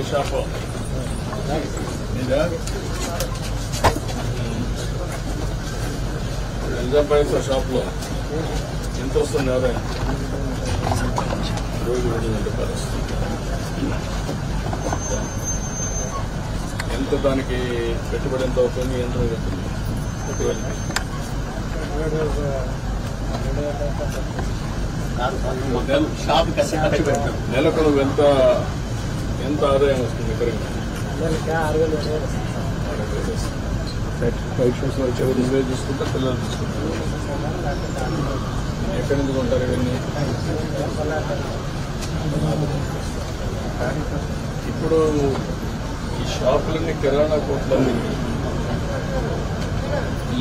Shop Nizampet షాప్లో ఎంత వస్తుంది ఆదాయం? రోజు 200 రూపాయలు వస్తుంది. ఎంత దానికి పెట్టుబడి ఎంత అవుతుంది? ఎంత అవుతుంది పెట్టుబడి? నెలకు నువ్వు ఎంత ఆదాయం వస్తుంది? ఇక్కడ వైట్ షూస్ వచ్చేవి నువ్వే చూసుకుంటా, పిల్లలు చూసుకుంటారు. ఎక్కడి నుంచి కొంటారు ఇవన్నీ? ఇప్పుడు ఈ షాపులన్నీ కిరాణా కొట్లన్నీ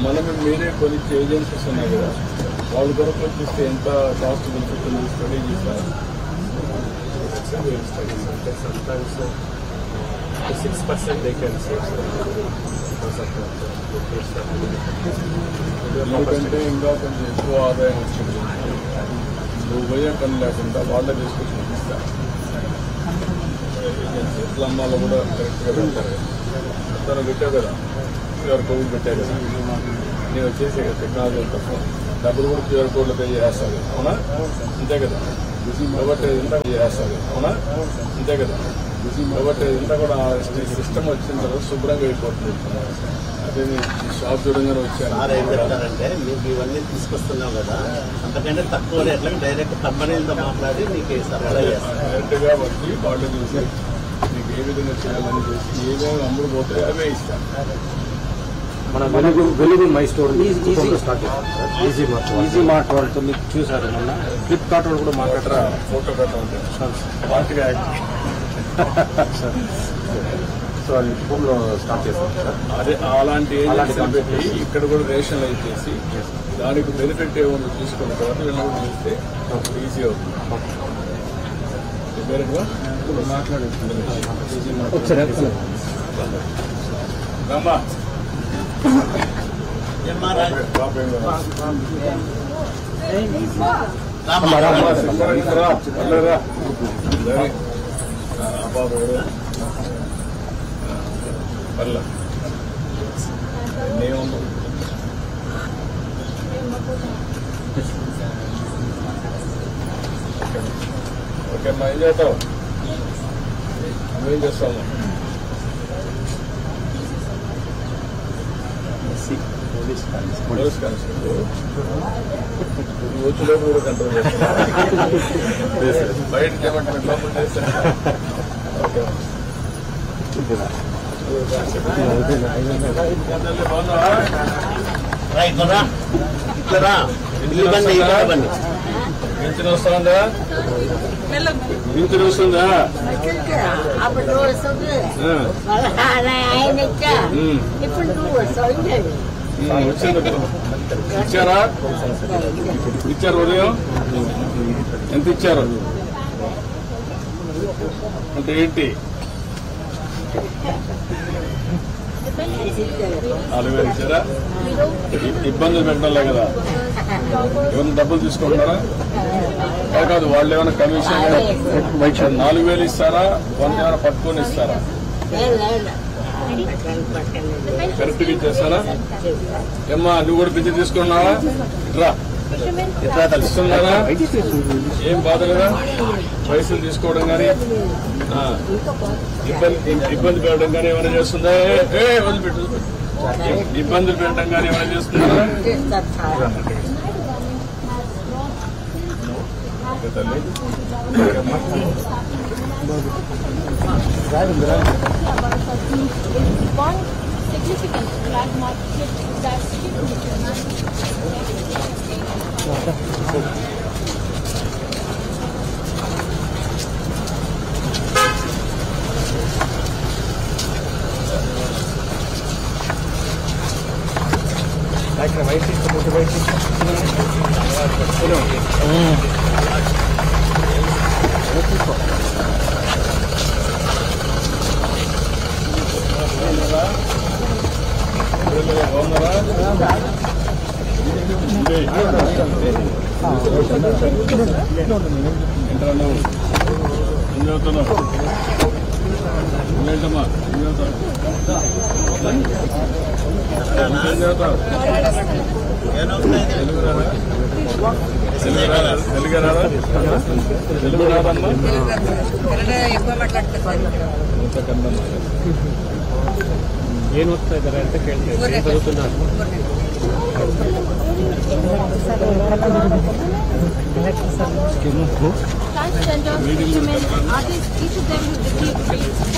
మనమే మీరే కొన్ని ఏజెన్సీస్ ఉన్నాయి కదా, వాళ్ళ కొరకు చూస్తే ఎంత కాస్ట్ పెంచుతుంది స్టడీ చేశారు. 6% they can save ఎందుకంటే ఇంకా కొంచెం ఎక్కువ ఆదాయం వచ్చింది. నువ్వు పోయే పని లేకుండా వాళ్ళే తీసుకొచ్చి పంపిస్తారు. ఎట్లా అమ్మాలో కూడా కరెక్ట్గా పెడతారు. తను పెట్టావు కదా, క్యూఆర్ కోడ్ పెట్టావు కదా, నేను వచ్చేసే కదా టెక్నాలజీ తప్ప డబ్బులు కూడా క్యూఆర్ కోడ్లో పే చేస్తారు. అవునా? అంతే కదా. కాబట్టి ఇంత చేస్తారు. అవునా? అంతే కదా. కాబట్టి ఇంత కూడా సిస్టమ్ వచ్చిన తర్వాత శుభ్రంగా అయిపోతుంది. అదే షాప్ చూడంగానే వచ్చాను. అంటే మీకు ఇవన్నీ తీసుకొస్తున్నాం కదా, అంతకంటే తక్కువ రేట్లకు డైరెక్ట్ కంపెనీలతో మాట్లాడి మీకు సరఫరా చేస్తాం. డైరెక్ట్గా వచ్చి వాళ్ళు చూసి మీకు ఏ విధంగా చేయాలని చూసి ఏమేమి అమ్ముడు పోతే అవే ఇస్తాం. మన వెలుగు మై స్టోర్ ఈజీ మార్ట్ వాళ్ళతో మీకు చూసారు. మొన్న ఫ్లిప్కార్ట్ వాళ్ళు కూడా మాట్లాడరా, ఫోటో పెట్టాలి వాటిగా. సో అది హోమ్లో స్టార్ట్ చేస్తాం సార్. అదే అలాంటి ఏజెన్సీలు పెట్టి ఇక్కడ కూడా రేషనలైజ్ చేసి దానికి బెనిఫిట్ ఏమో తీసుకున్న తర్వాత వీళ్ళని కూడా చూస్తే ఈజీ అవుతుంది. మాట్లాడేది పర్ల నేముంది. ఓకే అమ్మా, ఏం చేస్తావు? నువ్వేం చేస్తావు? పోలీస్ కానిస్టేబుల్ వచ్చేలోపు కూడా కంట్రోల్ చేస్తాను. బయట చేయమంటే లోపల చేస్తాను. ఓకే పింఛన్ వస్తుందా? పింఛన్ వస్తుందా? వచ్చింది. ఇచ్చారా? ఇచ్చారు. ఉదయం ఎంత ఇచ్చారు? అంటే ఏంటి? 4,000 ఇచ్చారా? ఇబ్బందులు పెట్టాలే కదా. ఏమైనా డబ్బులు తీసుకుంటున్నారా? కాదు, వాళ్ళు ఏమైనా కమిషన్ 4,000 ఇస్తారా? 100 ఏమైనా పట్టుకొని ఇస్తారా? కరెక్ట్గా ఇచ్చేస్తారా? ఏమ్మా, నువ్వు కూడా పింఛన్ తీసుకున్నావా? ఇట్లా తెలుస్తున్నారా? ఏం బాధ కదా పైసలు తీసుకోవడం కానీ ఇబ్బంది పెట్టడం కానీ ఏమైనా చేస్తుందా? వదిలిపెట్టు. ఇబ్బందులు పెట్టడం కానీ ఏమైనా చేస్తున్నారా? తల్లి significant black market that like the white is the white is ఏం వస్తాయి ధర అంటే చదువుతున్నారు transgender women, artists, each of them will receive